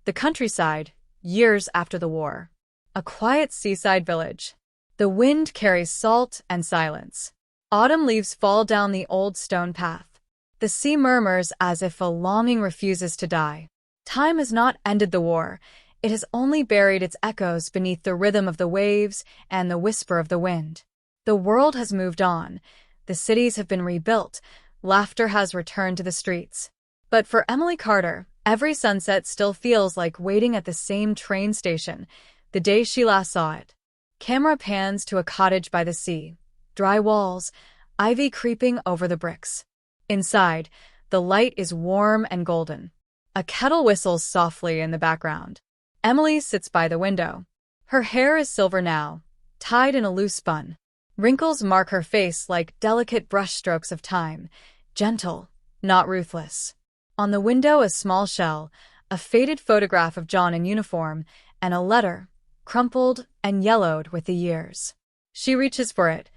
The countryside, years after the war. A quiet seaside village. The wind carries salt and silence. Autumn leaves fall down the old stone path. The sea murmurs as if a longing refuses to die. Time has not ended the war. It has only buried its echoes beneath the rhythm of the waves and the whisper of the wind. The world has moved on. The cities have been rebuilt. Laughter has returned to the streets. But for Emily Carter, every sunset still feels like waiting at the same train station, the day she last saw it. Camera pans to a cottage by the sea. Dry walls, ivy creeping over the bricks. Inside, the light is warm and golden. A kettle whistles softly in the background. Emily sits by the window. Her hair is silver now, tied in a loose bun. Wrinkles mark her face like delicate brushstrokes of time, gentle, not ruthless. On the window, a small shell, a faded photograph of John in uniform, and a letter, crumpled and yellowed with the years. She reaches for it,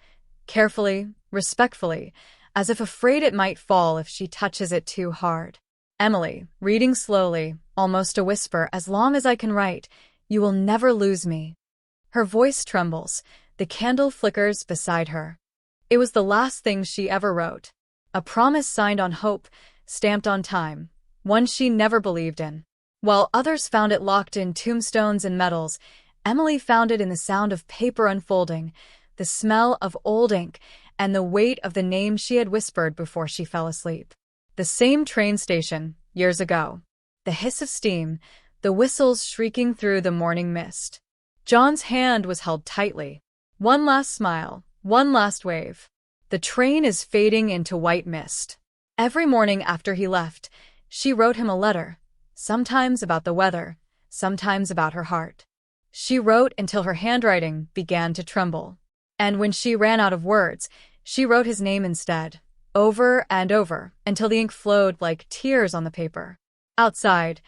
carefully, respectfully, as if afraid it might fall if she touches it too hard. Emily, reading slowly, almost a whisper, "As long as I can write, you will never lose me." Her voice trembles. The candle flickers beside her. It was the last thing she ever wrote. A promise signed on hope, stamped on time, one she never believed in. While others found it locked in tombstones and medals, Emily found it in the sound of paper unfolding, the smell of old ink, and the weight of the name she had whispered before she fell asleep. The same train station, years ago. The hiss of steam, the whistles shrieking through the morning mist. John's hand was held tightly. One last smile, one last wave. The train is fading into white mist. Every morning after he left, she wrote him a letter, sometimes about the weather, sometimes about her heart. She wrote until her handwriting began to tremble. And when she ran out of words, she wrote his name instead, over and over, until the ink flowed like tears on the paper. Outside,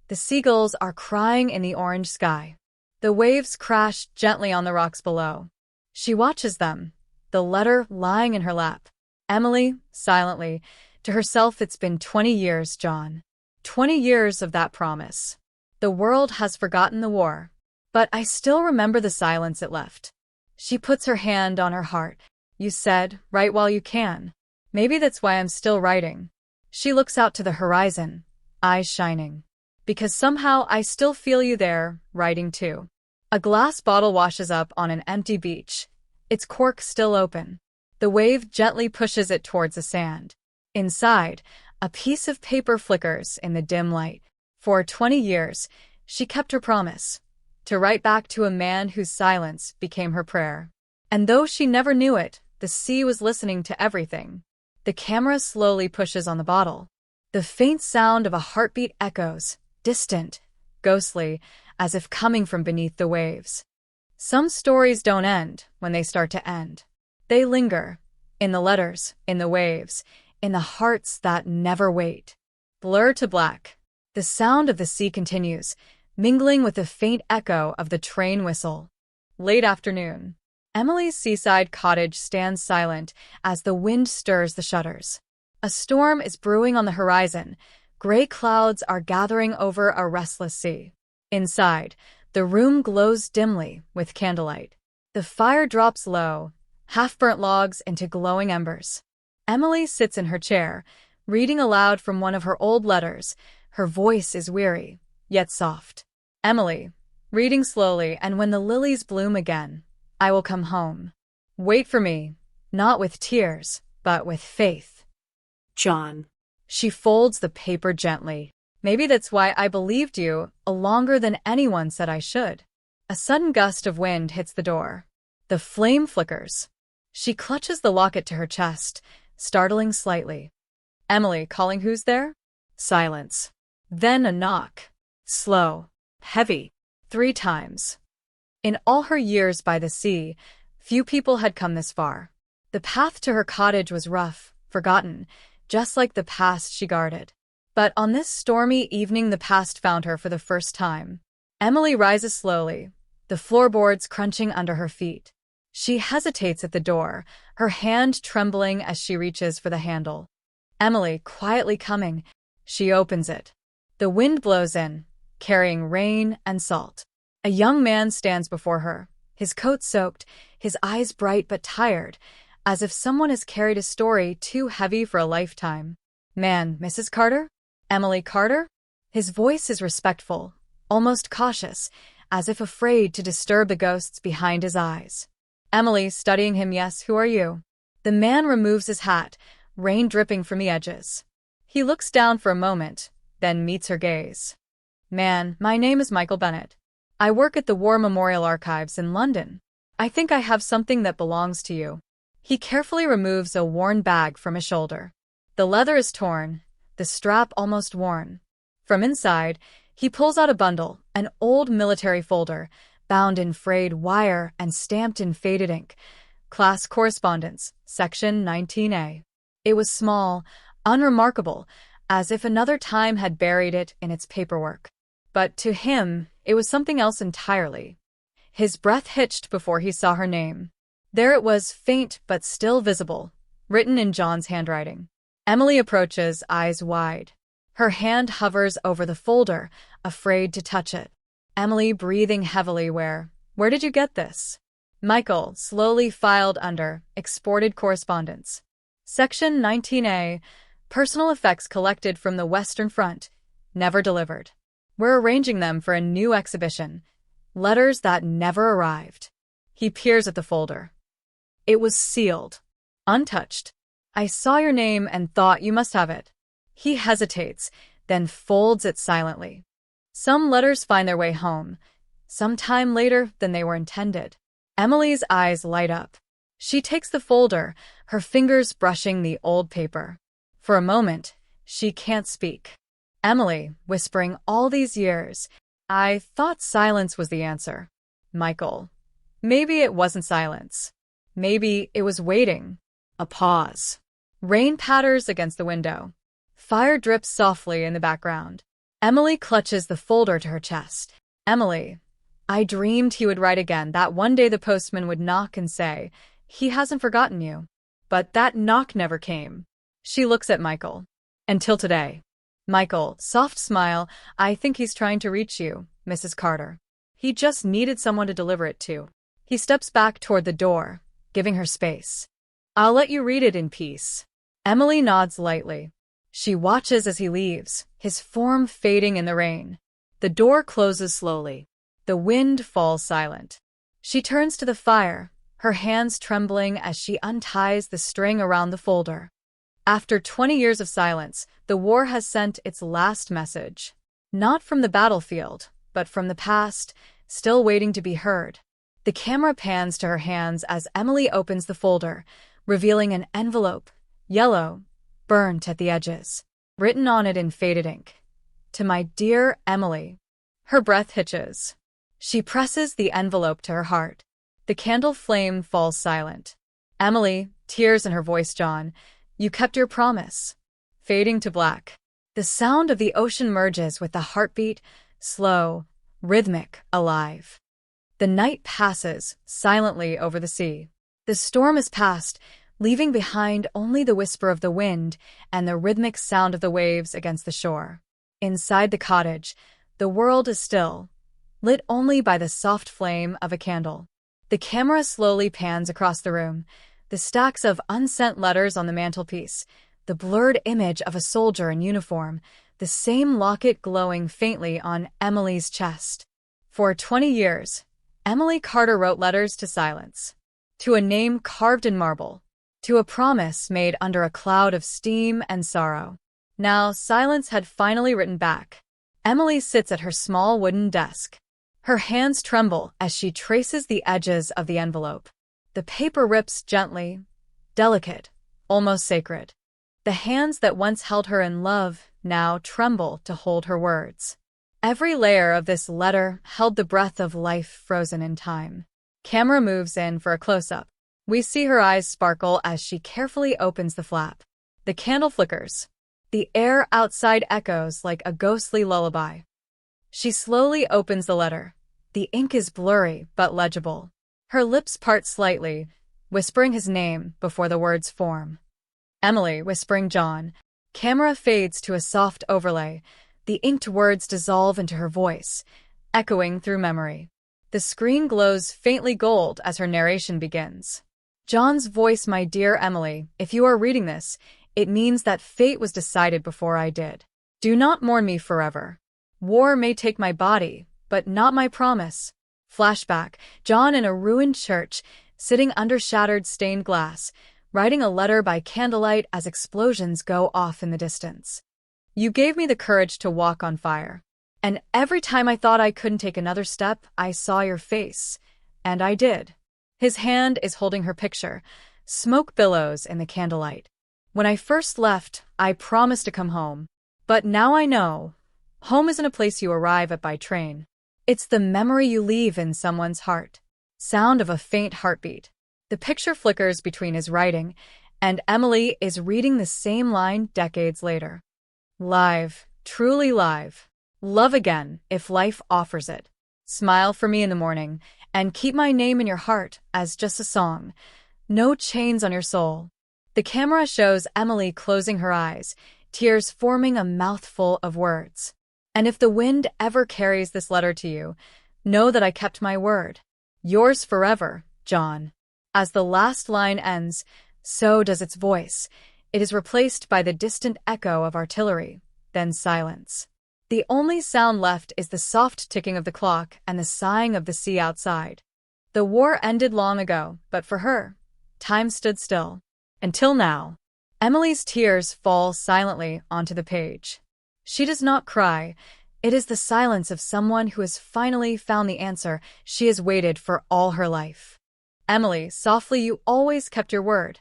the seagulls are crying in the orange sky. The waves crash gently on the rocks below. She watches them, the letter lying in her lap. Emily, silently, to herself, "It's been 20 years, John. 20 years of that promise. The world has forgotten the war, but I still remember the silence it left." She puts her hand on her heart. "You said, write while you can. Maybe that's why I'm still writing." She looks out to the horizon, eyes shining. "Because somehow I still feel you there, writing too." A glass bottle washes up on an empty beach, its cork still open. The wave gently pushes it towards the sand. Inside, a piece of paper flickers in the dim light. For 20 years, she kept her promise, to write back to a man whose silence became her prayer. And though she never knew it, the sea was listening to everything. The camera slowly pushes on the bottle. The faint sound of a heartbeat echoes, distant, ghostly, as if coming from beneath the waves. Some stories don't end when they start to end. They linger, in the letters, in the waves, in the hearts that never wait. Blur to black. The sound of the sea continues, mingling with the faint echo of the train whistle. Late afternoon. Emily's seaside cottage stands silent as the wind stirs the shutters. A storm is brewing on the horizon. Gray clouds are gathering over a restless sea. Inside, the room glows dimly with candlelight. The fire drops low, half-burnt logs into glowing embers. Emily sits in her chair, reading aloud from one of her old letters. Her voice is weary, yet soft. "Emily, reading slowly, and when the lilies bloom again, I will come home. Wait for me, not with tears, but with faith. John." She folds the paper gently. "Maybe that's why I believed you longer than anyone said I should." A sudden gust of wind hits the door. The flame flickers. She clutches the locket to her chest, startling slightly. "Emily, calling, who's there?" Silence. Then a knock. Slow, heavy, 3 times. In all her years by the sea, few people had come this far. The path to her cottage was rough, forgotten, just like the past she guarded. But on this stormy evening, the past found her for the first time. Emily rises slowly, the floorboards crunching under her feet. She hesitates at the door, her hand trembling as she reaches for the handle. Emily, quietly coming, she opens it. The wind blows in, carrying rain and salt. A young man stands before her, his coat soaked, his eyes bright but tired, as if someone has carried a story too heavy for a lifetime. "Man, Mrs. Carter? Emily Carter?" His voice is respectful, almost cautious, as if afraid to disturb the ghosts behind his eyes. Emily, studying him. "Yes, who are you?" The man removes his hat, rain dripping from the edges. He looks down for a moment, then meets her gaze. "Man, my name is Michael Bennett. I work at the War Memorial Archives in London. I think I have something that belongs to you." He carefully removes a worn bag from his shoulder. The leather is torn, the strap almost worn. From inside, he pulls out a bundle, an old military folder, bound in frayed wire and stamped in faded ink. Class Correspondence, Section 19A. It was small, unremarkable, as if another time had buried it in its paperwork. But to him, it was something else entirely. His breath hitched before he saw her name. There it was, faint but still visible, written in John's handwriting. Emily approaches, eyes wide. Her hand hovers over the folder, afraid to touch it. Emily breathing heavily. Where did you get this?" Michael slowly filed under Exported Correspondence. Section 19A, Personal Effects collected from the Western Front, never delivered. We're arranging them for a new exhibition. Letters that never arrived. He peers at the folder. It was sealed, untouched. "I saw your name and thought you must have it." He hesitates, then folds it silently. Some letters find their way home, some time later than they were intended. Emily's eyes light up. She takes the folder, her fingers brushing the old paper. For a moment, she can't speak. Emily, whispering all these years, "I thought silence was the answer." Michael. Maybe it wasn't silence. Maybe it was waiting. A pause. Rain patters against the window. Fire drips softly in the background. Emily clutches the folder to her chest. "Emily, I dreamed he would write again, that one day the postman would knock and say, 'He hasn't forgotten you.' But that knock never came." She looks at Michael. "Until today." Michael, soft smile. "I think he's trying to reach you, Mrs. Carter. He just needed someone to deliver it to." He steps back toward the door, giving her space. "I'll let you read it in peace." Emily nods lightly. She watches as he leaves, his form fading in the rain. The door closes slowly. The wind falls silent. She turns to the fire, her hands trembling as she unties the string around the folder. After 20 years of silence, the war has sent its last message. Not from the battlefield, but from the past, still waiting to be heard. The camera pans to her hands as Emily opens the folder, revealing an envelope, yellow, burnt at the edges. Written on it in faded ink. "To my dear Emily." Her breath hitches. She presses the envelope to her heart. The candle flame falls silent. "Emily," tears in her voice. "John, you kept your promise." Fading to black. The sound of the ocean merges with the heartbeat, slow, rhythmic, alive. The night passes silently over the sea. The storm is past, leaving behind only the whisper of the wind and the rhythmic sound of the waves against the shore. Inside the cottage, the world is still, lit only by the soft flame of a candle. The camera slowly pans across the room, the stacks of unsent letters on the mantelpiece, the blurred image of a soldier in uniform, the same locket glowing faintly on Emily's chest. For 20 years, Emily Carter wrote letters to silence, to a name carved in marble, to a promise made under a cloud of steam and sorrow. Now silence had finally written back. Emily sits at her small wooden desk. Her hands tremble as she traces the edges of the envelope. The paper rips gently, delicate, almost sacred. The hands that once held her in love now tremble to hold her words. Every layer of this letter held the breath of life frozen in time. Camera moves in for a close-up. We see her eyes sparkle as she carefully opens the flap. The candle flickers. The air outside echoes like a ghostly lullaby. She slowly opens the letter. The ink is blurry but legible. Her lips part slightly, whispering his name before the words form. Emily, whispering John. Camera fades to a soft overlay. The inked words dissolve into her voice, echoing through memory. The screen glows faintly gold as her narration begins. John's voice, my dear Emily, if you are reading this, it means that fate was decided before I did. Do not mourn me forever. War may take my body, but not my promise. Flashback, John in a ruined church, sitting under shattered stained glass, writing a letter by candlelight as explosions go off in the distance. You gave me the courage to walk on fire. And every time I thought I couldn't take another step, I saw your face. And I did. His hand is holding her picture. Smoke billows in the candlelight. When I first left, I promised to come home. But now I know. Home isn't a place you arrive at by train. It's the memory you leave in someone's heart. Sound of a faint heartbeat. The picture flickers between his writing, and Emily is reading the same line decades later. Live, truly live. Love again, if life offers it. Smile for me in the morning, and keep my name in your heart as just a song. No chains on your soul. The camera shows Emily closing her eyes, tears forming a mouthful of words. And if the wind ever carries this letter to you, know that I kept my word. Yours forever, John. As the last line ends, so does its voice. It is replaced by the distant echo of artillery, then silence. The only sound left is the soft ticking of the clock and the sighing of the sea outside. The war ended long ago, but for her, time stood still. Until now. Emily's tears fall silently onto the page. She does not cry. It is the silence of someone who has finally found the answer she has waited for all her life. Emily, softly, you always kept your word.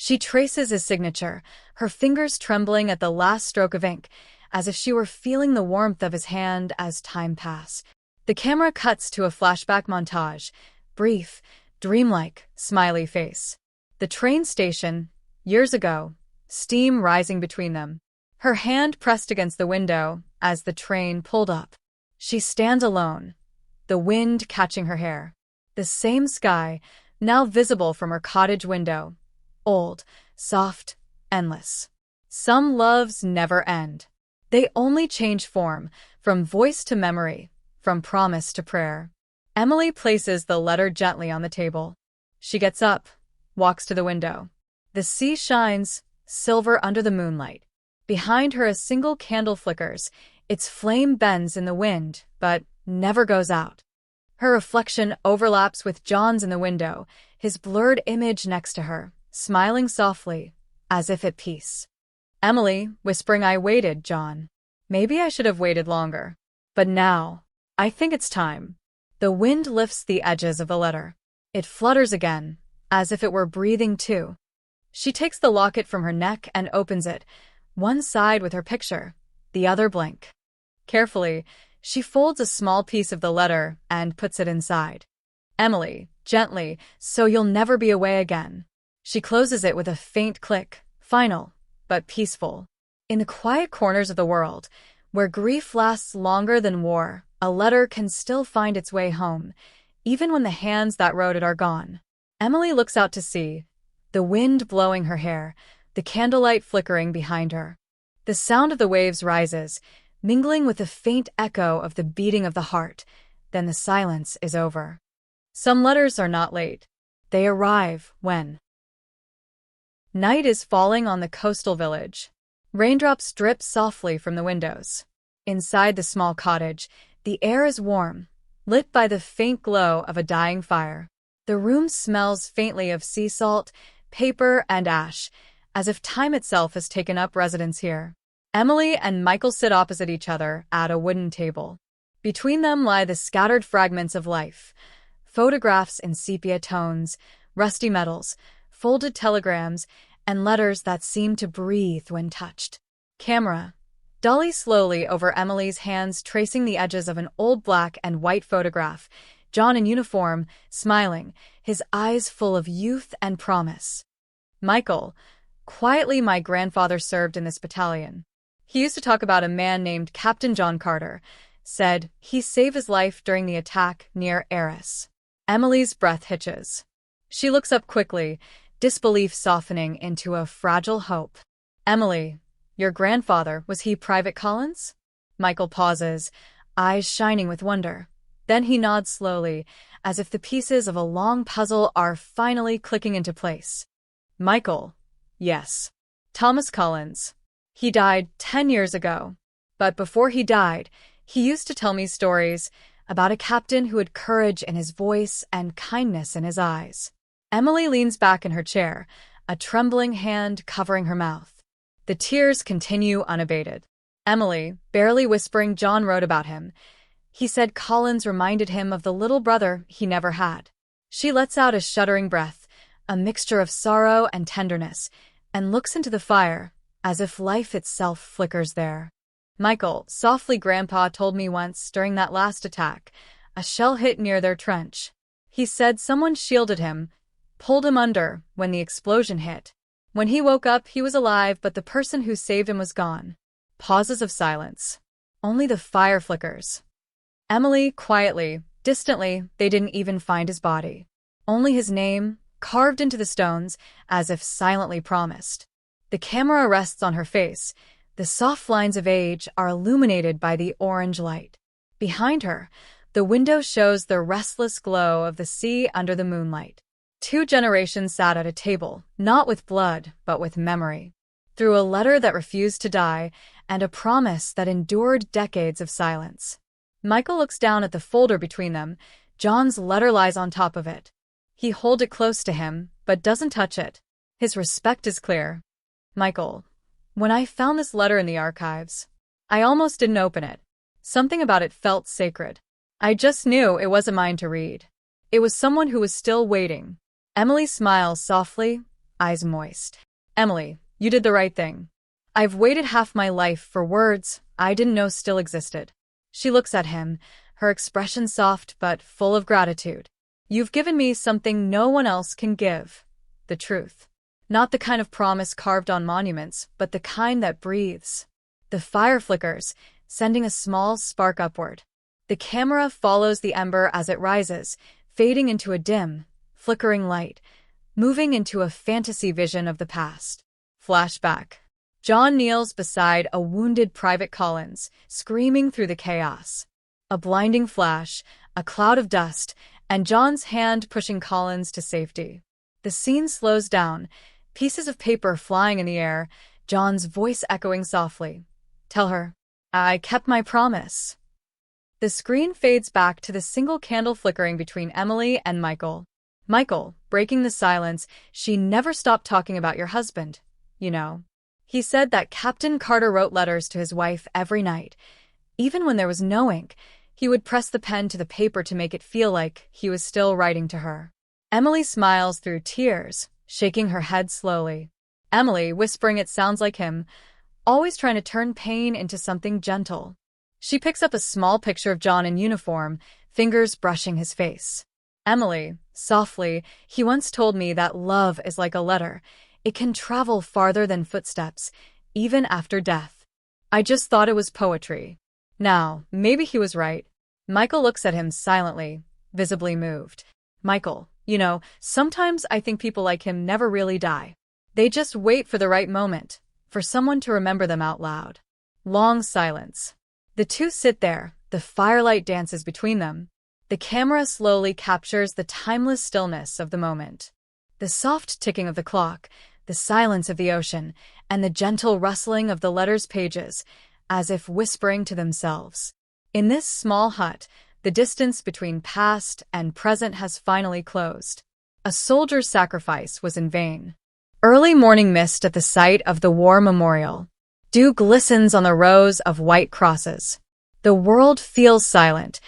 She traces his signature, her fingers trembling at the last stroke of ink, as if she were feeling the warmth of his hand as time passed. The camera cuts to a flashback montage, brief, dreamlike, smiley face. The train station, years ago, steam rising between them. Her hand pressed against the window as the train pulled up. She stands alone, the wind catching her hair. The same sky, now visible from her cottage window. Old, soft, endless. Some loves never end. They only change form, from voice to memory, from promise to prayer. Emily places the letter gently on the table. She gets up, walks to the window. The sea shines, silver under the moonlight. Behind her a single candle flickers. Its flame bends in the wind, but never goes out. Her reflection overlaps with John's in the window, his blurred image next to her, smiling softly, as if at peace. Emily, whispering, I waited, John. Maybe I should have waited longer. But now, I think it's time. The wind lifts the edges of the letter. It flutters again, as if it were breathing too. She takes the locket from her neck and opens it, one side with her picture, the other blank. Carefully, she folds a small piece of the letter and puts it inside. Emily, gently, so you'll never be away again. She closes it with a faint click, final, but peaceful. In the quiet corners of the world, where grief lasts longer than war, a letter can still find its way home, even when the hands that wrote it are gone. Emily looks out to sea, the wind blowing her hair, the candlelight flickering behind her. The sound of the waves rises, mingling with the faint echo of the beating of the heart. Then the silence is over. Some letters are not late. They arrive when night is falling on the coastal village. Raindrops drip softly from the windows. Inside the small cottage, the air is warm, lit by the faint glow of a dying fire. The room smells faintly of sea salt, paper, and ash, as if time itself has taken up residence here. Emily and Michael sit opposite each other at a wooden table. Between them lie the scattered fragments of life, photographs in sepia tones, rusty medals, folded telegrams, and letters that seem to breathe when touched. Camera. Dolly slowly over Emily's hands, tracing the edges of an old black and white photograph. John in uniform, smiling, his eyes full of youth and promise. Michael. Quietly, my grandfather served in this battalion. He used to talk about a man named Captain John Carter. Said he saved his life during the attack near Arras. Emily's breath hitches. She looks up quickly, disbelief softening into a fragile hope. Emily, your grandfather, was he Private Collins? Michael pauses, eyes shining with wonder. Then he nods slowly, as if the pieces of a long puzzle are finally clicking into place. Michael. Yes. Thomas Collins. He died 10 years ago. But before he died, he used to tell me stories about a captain who had courage in his voice and kindness in his eyes. Emily leans back in her chair, a trembling hand covering her mouth. The tears continue unabated. Emily, barely whispering, John wrote about him. He said Collins reminded him of the little brother he never had. She lets out a shuddering breath, a mixture of sorrow and tenderness, and looks into the fire, as if life itself flickers there. Michael, softly, Grandpa told me once during that last attack, a shell hit near their trench. He said someone shielded him, pulled him under when the explosion hit. When he woke up, he was alive, but the person who saved him was gone. Pauses of silence. Only the fire flickers. Emily, quietly, distantly, they didn't even find his body. Only his name, carved into the stones, as if silently promised. The camera rests on her face. The soft lines of age are illuminated by the orange light. Behind her, the window shows the restless glow of the sea under the moonlight. 2 generations sat at a table, not with blood, but with memory. Through a letter that refused to die, and a promise that endured decades of silence. Michael looks down at the folder between them. John's letter lies on top of it. He holds it close to him, but doesn't touch it. His respect is clear. Michael, when I found this letter in the archives, I almost didn't open it. Something about it felt sacred. I just knew it wasn't mine to read. It was someone who was still waiting. Emily smiles softly, eyes moist. Emily, you did the right thing. I've waited half my life for words I didn't know still existed. She looks at him, her expression soft but full of gratitude. You've given me something no one else can give. The truth. Not the kind of promise carved on monuments, but the kind that breathes. The fire flickers, sending a small spark upward. The camera follows the ember as it rises, fading into a dim, flickering light, moving into a fantasy vision of the past. Flashback. John kneels beside a wounded Private Collins, screaming through the chaos. A blinding flash, a cloud of dust, and John's hand pushing Collins to safety. The scene slows down, pieces of paper flying in the air, John's voice echoing softly. Tell her, I kept my promise. The screen fades back to the single candle flickering between Emily and Michael. Michael, breaking the silence, she never stopped talking about your husband, you know. He said that Captain Carter wrote letters to his wife every night. Even when there was no ink, he would press the pen to the paper to make it feel like he was still writing to her. Emily smiles through tears, shaking her head slowly. Emily, whispering, it sounds like him, always trying to turn pain into something gentle. She picks up a small picture of John in uniform, fingers brushing his face. Emily, softly, he once told me that love is like a letter. It can travel farther than footsteps, even after death. I just thought it was poetry. Now, maybe he was right. Michael looks at him silently, visibly moved. Michael, you know, sometimes I think people like him never really die. They just wait for the right moment, for someone to remember them out loud. Long silence. The two sit there, the firelight dances between them. The camera slowly captures the timeless stillness of the moment. The soft ticking of the clock, the silence of the ocean, and the gentle rustling of the letter's pages, as if whispering to themselves. In this small hut, the distance between past and present has finally closed. A soldier's sacrifice was in vain. Early morning mist at the site of the war memorial. Dew glistens on the rows of white crosses. The world feels silent,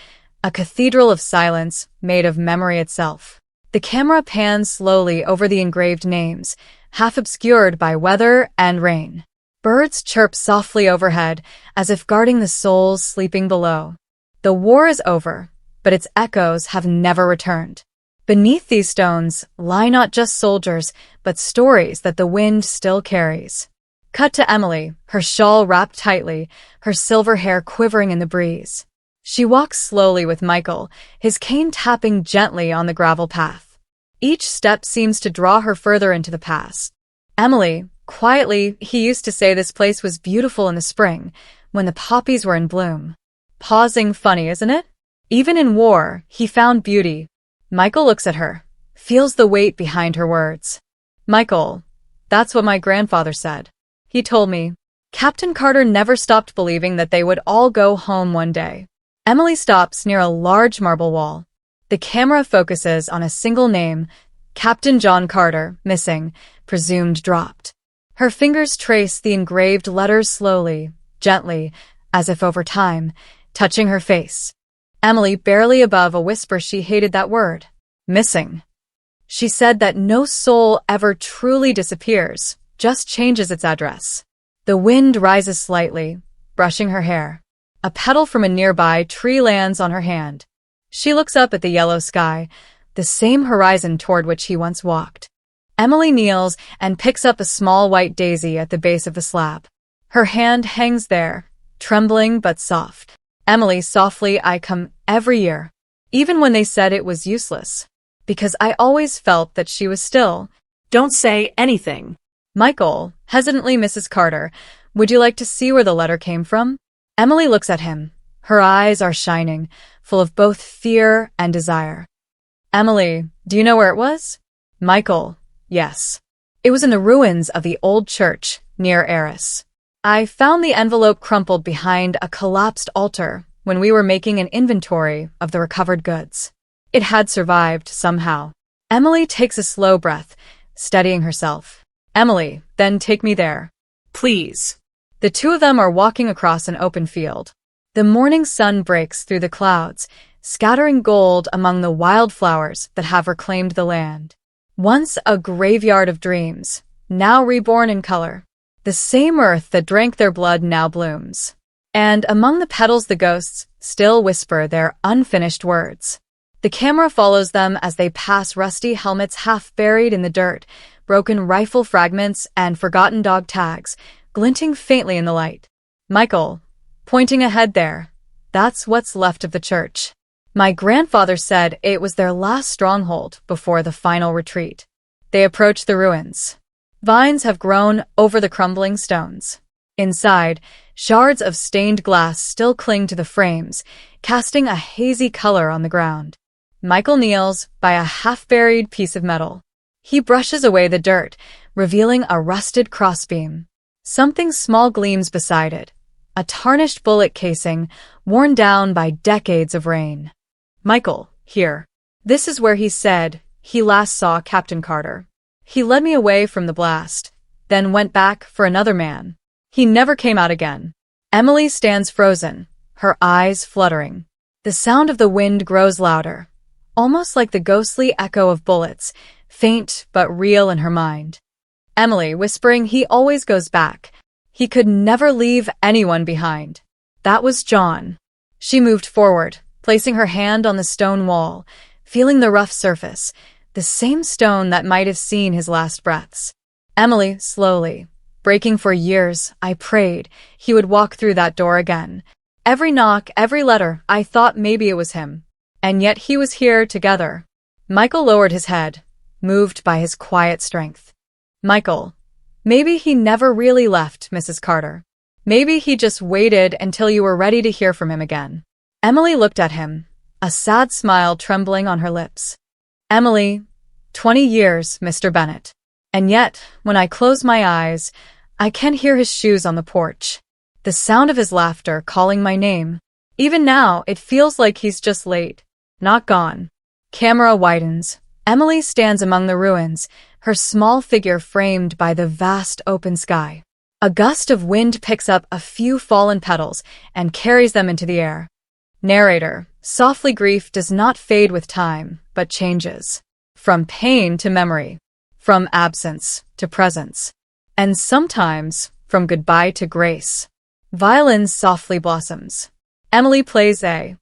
a cathedral of silence made of memory itself. The camera pans slowly over the engraved names, half obscured by weather and rain. Birds chirp softly overhead, as if guarding the souls sleeping below. The war is over, but its echoes have never returned. Beneath these stones lie not just soldiers, but stories that the wind still carries. Cut to Emily, her shawl wrapped tightly, her silver hair quivering in the breeze. She walks slowly with Michael, his cane tapping gently on the gravel path. Each step seems to draw her further into the past. Emily, quietly, he used to say this place was beautiful in the spring, when the poppies were in bloom. Pausing funny, isn't it? Even in war, he found beauty. Michael looks at her, feels the weight behind her words. Michael, that's what my grandfather said. He told me. Captain Carter never stopped believing that they would all go home one day. Emily stops near a large marble wall. The camera focuses on a single name, Captain John Carter, missing, presumed dropped. Her fingers trace the engraved letters slowly, gently, as if over time, touching her face. Emily, barely above a whisper, she hated that word. Missing. She said that no soul ever truly disappears, just changes its address. The wind rises slightly, brushing her hair. A petal from a nearby tree lands on her hand. She looks up at the yellow sky, the same horizon toward which he once walked. Emily kneels and picks up a small white daisy at the base of the slab. Her hand hangs there, trembling but soft. Emily, softly, I come every year, even when they said it was useless, because I always felt that she was still. Don't say anything. Michael, hesitantly, Mrs. Carter, would you like to see where the letter came from? Emily looks at him. Her eyes are shining, full of both fear and desire. Emily, do you know where it was? Michael, yes. It was in the ruins of the old church, near Arras. I found the envelope crumpled behind a collapsed altar when we were making an inventory of the recovered goods. It had survived somehow. Emily takes a slow breath, steadying herself. Emily, then take me there. Please. The two of them are walking across an open field. The morning sun breaks through the clouds, scattering gold among the wildflowers that have reclaimed the land. Once a graveyard of dreams, now reborn in color. The same earth that drank their blood now blooms. And among the petals the ghosts still whisper their unfinished words. The camera follows them as they pass rusty helmets half buried in the dirt, broken rifle fragments and forgotten dog tags, glinting faintly in the light. Michael, pointing ahead there, that's what's left of the church. My grandfather said it was their last stronghold before the final retreat. They approach the ruins. Vines have grown over the crumbling stones. Inside, shards of stained glass still cling to the frames, casting a hazy color on the ground. Michael kneels by a half-buried piece of metal. He brushes away the dirt, revealing a rusted crossbeam. Something small gleams beside it, a tarnished bullet casing worn down by decades of rain. Michael, here. This is where he said he last saw Captain Carter. He led me away from the blast, then went back for another man. He never came out again. Emily stands frozen, her eyes fluttering. The sound of the wind grows louder, almost like the ghostly echo of bullets, faint but real in her mind. Emily, whispering, he always goes back. He could never leave anyone behind. That was John. She moved forward, placing her hand on the stone wall, feeling the rough surface, the same stone that might have seen his last breaths. Emily, slowly, breaking for years, I prayed he would walk through that door again. Every knock, every letter, I thought maybe it was him. And yet he was here together. Michael lowered his head, moved by his quiet strength. Michael, maybe he never really left, Mrs. Carter. Maybe he just waited until you were ready to hear from him again. Emily looked at him, a sad smile trembling on her lips. Emily, 20 years, Mr. Bennett. And yet, when I close my eyes, I can hear his shoes on the porch. The sound of his laughter calling my name. Even now, it feels like he's just late, not gone. Camera widens. Emily stands among the ruins, her small figure framed by the vast open sky. A gust of wind picks up a few fallen petals and carries them into the air. Narrator, softly, grief does not fade with time, but changes. From pain to memory. From absence to presence. And sometimes, from goodbye to grace. Violin softly blossoms. Emily plays A.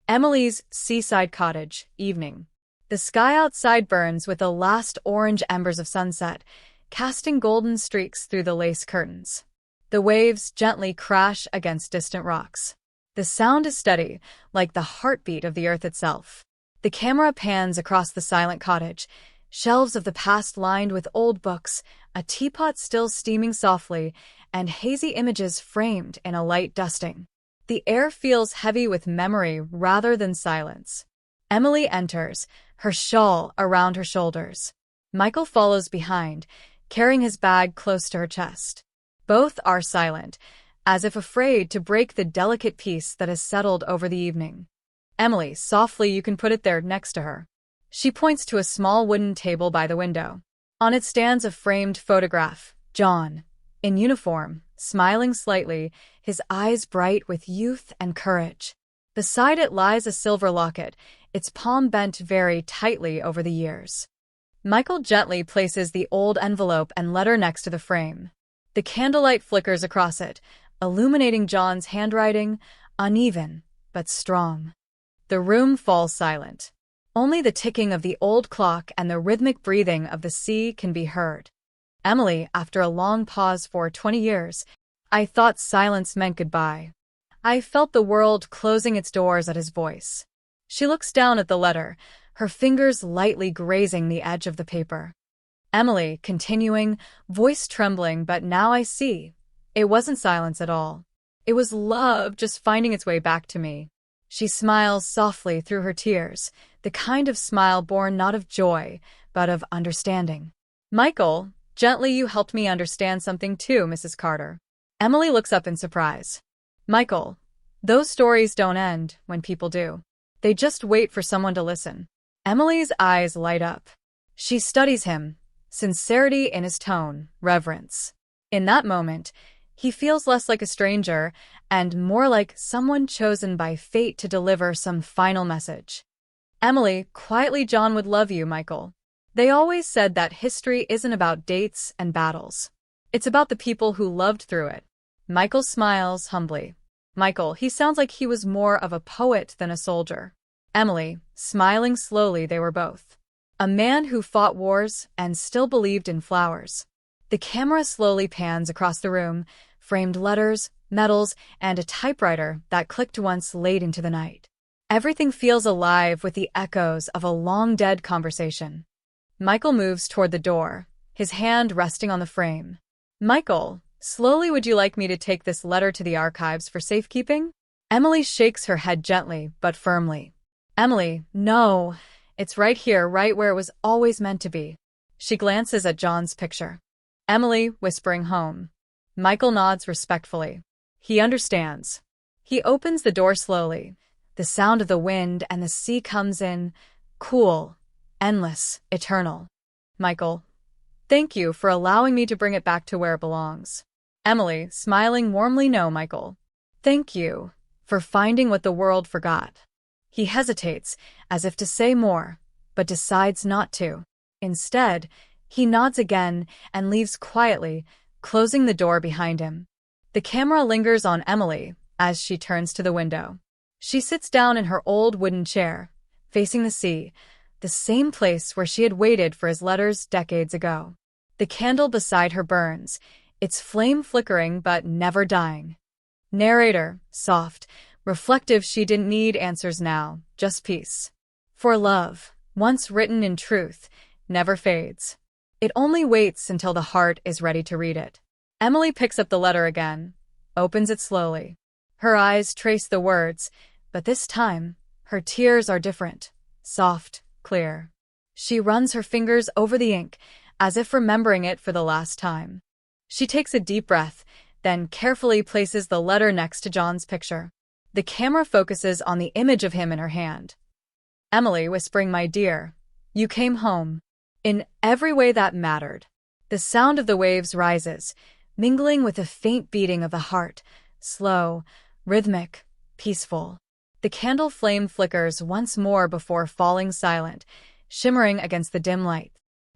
Emily's seaside cottage, evening. The sky outside burns with the last orange embers of sunset, casting golden streaks through the lace curtains. The waves gently crash against distant rocks. The sound is steady, like the heartbeat of the earth itself. The camera pans across the silent cottage, shelves of the past lined with old books, a teapot still steaming softly, and hazy images framed in a light dusting. The air feels heavy with memory rather than silence. Emily enters, her shawl around her shoulders. Michael follows behind, carrying his bag close to her chest. Both are silent, as if afraid to break the delicate peace that has settled over the evening. Emily, softly, you can put it there next to her. She points to a small wooden table by the window. On it stands a framed photograph, John, in uniform, smiling slightly, his eyes bright with youth and courage. Beside it lies a silver locket, its palm bent very tightly over the years. Michael gently places the old envelope and letter next to the frame. The candlelight flickers across it, illuminating John's handwriting, uneven but strong. The room falls silent. Only the ticking of the old clock and the rhythmic breathing of the sea can be heard. Emily, after a long pause for 20 years, I thought silence meant goodbye. I felt the world closing its doors at his voice. She looks down at the letter, her fingers lightly grazing the edge of the paper. Emily, continuing, voice trembling, but now I see. It wasn't silence at all. It was love just finding its way back to me. She smiles softly through her tears, the kind of smile born not of joy, but of understanding. Michael, gently, you helped me understand something too, Mrs. Carter. Emily looks up in surprise. Michael, those stories don't end when people do. They just wait for someone to listen. Emily's eyes light up. She studies him, sincerity in his tone, reverence. In that moment, he feels less like a stranger and more like someone chosen by fate to deliver some final message. Emily, quietly, John would love you, Michael. They always said that history isn't about dates and battles. It's about the people who loved through it. Michael smiles humbly. Michael, he sounds like he was more of a poet than a soldier. Emily, smiling slowly, they were both. A man who fought wars and still believed in flowers. The camera slowly pans across the room, framed letters, medals, and a typewriter that clicked once late into the night. Everything feels alive with the echoes of a long-dead conversation. Michael moves toward the door, his hand resting on the frame. Michael, slowly, would you like me to take this letter to the archives for safekeeping? Emily shakes her head gently but firmly. Emily, no. It's right here, right where it was always meant to be. She glances at John's picture. Emily, whispering home. Michael nods respectfully. He understands. He opens the door slowly. The sound of the wind and the sea comes in, cool, endless, eternal. Michael, thank you for allowing me to bring it back to where it belongs. Emily, smiling warmly, no, Michael. Thank you for finding what the world forgot. He hesitates, as if to say more, but decides not to. Instead, he nods again and leaves quietly, closing the door behind him. The camera lingers on Emily as she turns to the window. She sits down in her old wooden chair, facing the sea, the same place where she had waited for his letters decades ago. The candle beside her burns, its flame flickering but never dying. Narrator, soft, reflective, she didn't need answers now, just peace. For love, once written in truth, never fades. It only waits until the heart is ready to read it. Emily picks up the letter again, opens it slowly. Her eyes trace the words, but this time, her tears are different, soft, clear. She runs her fingers over the ink, as if remembering it for the last time. She takes a deep breath, then carefully places the letter next to John's picture. The camera focuses on the image of him in her hand. Emily, whispering, my dear, you came home. In every way that mattered. The sound of the waves rises, mingling with a faint beating of the heart, slow, rhythmic, peaceful. The candle flame flickers once more before falling silent, shimmering against the dim light.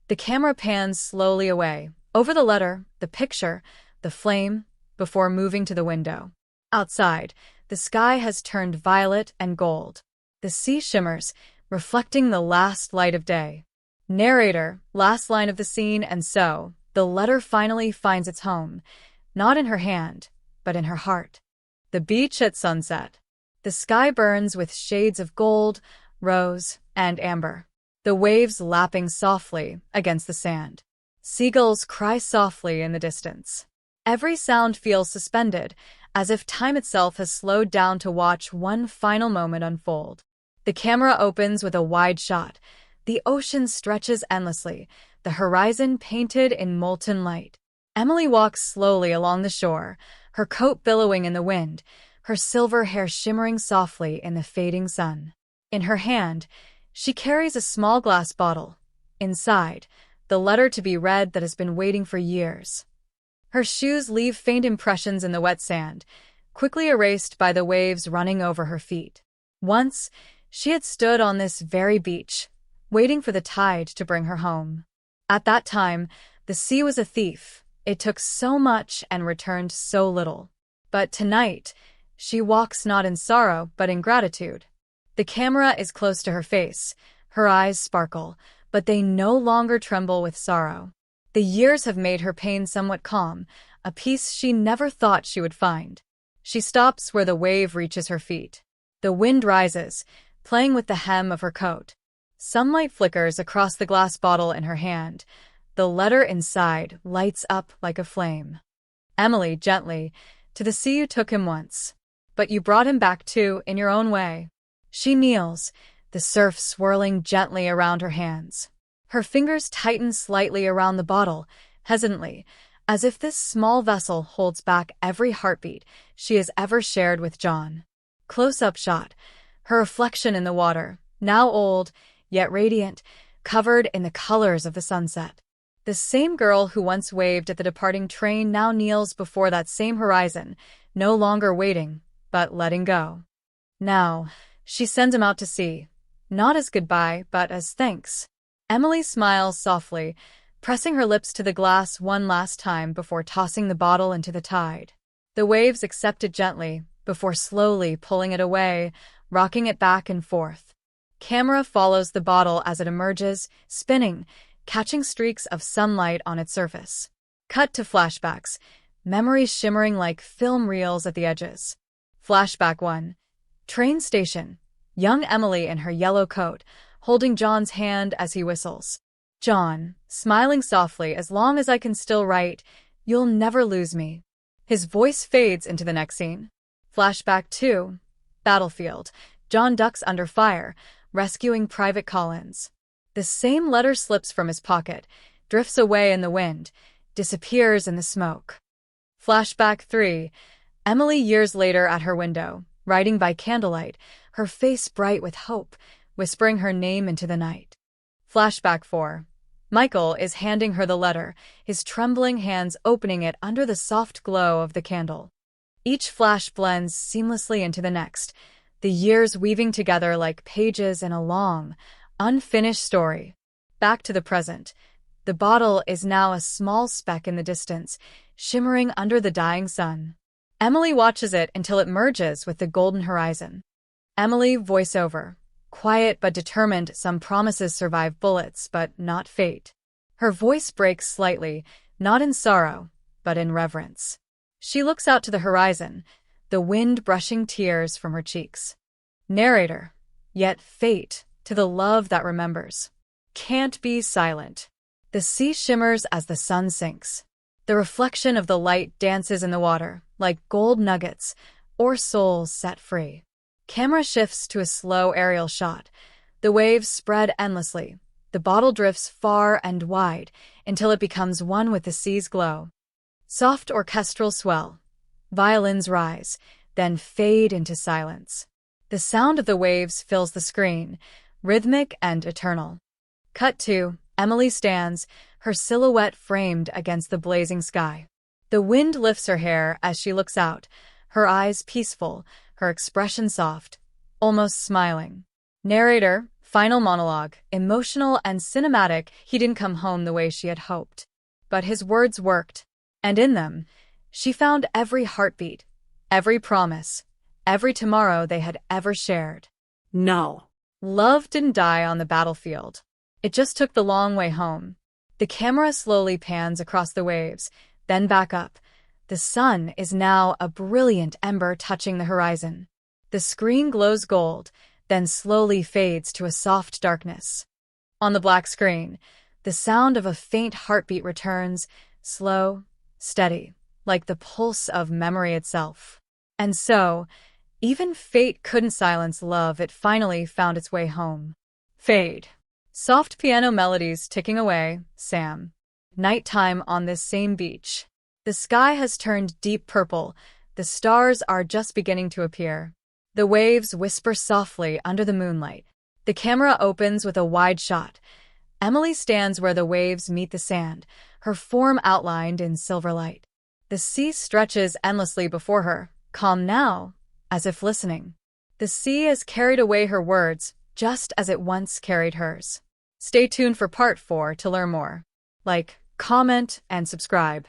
The camera pans slowly away, over the letter, the picture, the flame, before moving to the window. Outside, the sky has turned violet and gold. The sea shimmers, reflecting the last light of day. Narrator, last line of the scene, and so, the letter finally finds its home, not in her hand, but in her heart. The beach at sunset. The sky burns with shades of gold, rose, and amber. The waves lapping softly against the sand. Seagulls cry softly in the distance. Every sound feels suspended, as if time itself has slowed down to watch one final moment unfold. The camera opens with a wide shot. The ocean stretches endlessly, the horizon painted in molten light. Emily walks slowly along the shore, her coat billowing in the wind, her silver hair shimmering softly in the fading sun. In her hand, she carries a small glass bottle. Inside, the letter to be read that has been waiting for years. Her shoes leave faint impressions in the wet sand, quickly erased by the waves running over her feet. Once, she had stood on this very beach, waiting for the tide to bring her home. At that time, the sea was a thief. It took so much and returned so little. But tonight, she walks not in sorrow but in gratitude. The camera is close to her face. Her eyes sparkle, but they no longer tremble with sorrow. The years have made her pain somewhat calm, a peace she never thought she would find. She stops where the wave reaches her feet. The wind rises, playing with the hem of her coat. Sunlight flickers across the glass bottle in her hand. The letter inside lights up like a flame. Emily, gently, to the sea you took him once, but you brought him back too in your own way. She kneels, the surf swirling gently around her hands. Her fingers tighten slightly around the bottle, hesitantly, as if this small vessel holds back every heartbeat she has ever shared with John. Close-up shot, her reflection in the water, now old, yet radiant, covered in the colors of the sunset. The same girl who once waved at the departing train now kneels before that same horizon, no longer waiting, but letting go. Now, she sends him out to sea, not as goodbye, but as thanks. Emily smiles softly, pressing her lips to the glass one last time before tossing the bottle into the tide. The waves accept it gently, before slowly pulling it away, rocking it back and forth. Camera follows the bottle as it emerges, spinning, catching streaks of sunlight on its surface. Cut to flashbacks, memories shimmering like film reels at the edges. Flashback 1. Train station. Young Emily in her yellow coat, holding John's hand as he whistles. John, smiling softly, as long as I can still write, you'll never lose me. His voice fades into the next scene. Flashback 2. Battlefield. John ducks under fire, rescuing Private Collins. The same letter slips from his pocket, drifts away in the wind, disappears in the smoke. Flashback 3. Emily years later at her window, writing by candlelight, her face bright with hope, whispering her name into the night. Flashback 4. Michael is handing her the letter, his trembling hands opening it under the soft glow of the candle. Each flash blends seamlessly into the next, the years weaving together like pages in a long, unfinished story. Back to the present. The bottle is now a small speck in the distance, shimmering under the dying sun. Emily watches it until it merges with the golden horizon. Emily, voiceover. Quiet but determined, some promises survive bullets, but not fate. Her voice breaks slightly, not in sorrow, but in reverence. She looks out to the horizon, the wind brushing tears from her cheeks. Narrator. Yet fate, to the love that remembers, can't be silent. The sea shimmers as the sun sinks. The reflection of the light dances in the water, like gold nuggets, or souls set free. Camera shifts to a slow aerial shot. The waves spread endlessly. The bottle drifts far and wide until it becomes one with the sea's glow. Soft orchestral swell. Violins rise, then fade into silence. The sound of the waves fills the screen, rhythmic and eternal. Cut to, Emily stands, her silhouette framed against the blazing sky. The wind lifts her hair as she looks out, her eyes peaceful, her expression soft, almost smiling. Narrator, final monologue, emotional and cinematic. He didn't come home the way she had hoped. But his words worked, and in them, she found every heartbeat, every promise, every tomorrow they had ever shared. No. Love didn't die on the battlefield. It just took the long way home. The camera slowly pans across the waves, then back up. The sun is now a brilliant ember touching the horizon. The screen glows gold, then slowly fades to a soft darkness. On the black screen, the sound of a faint heartbeat returns, slow, steady, like the pulse of memory itself. And so, even fate couldn't silence love. It finally found its way home. Fade. Soft piano melodies ticking away, Sam. Nighttime on this same beach. The sky has turned deep purple. The stars are just beginning to appear. The waves whisper softly under the moonlight. The camera opens with a wide shot. Emily stands where the waves meet the sand, her form outlined in silver light. The sea stretches endlessly before her, calm now, as if listening. The sea has carried away her words, just as it once carried hers. Stay tuned for part 4 to learn more. Like, comment, and subscribe.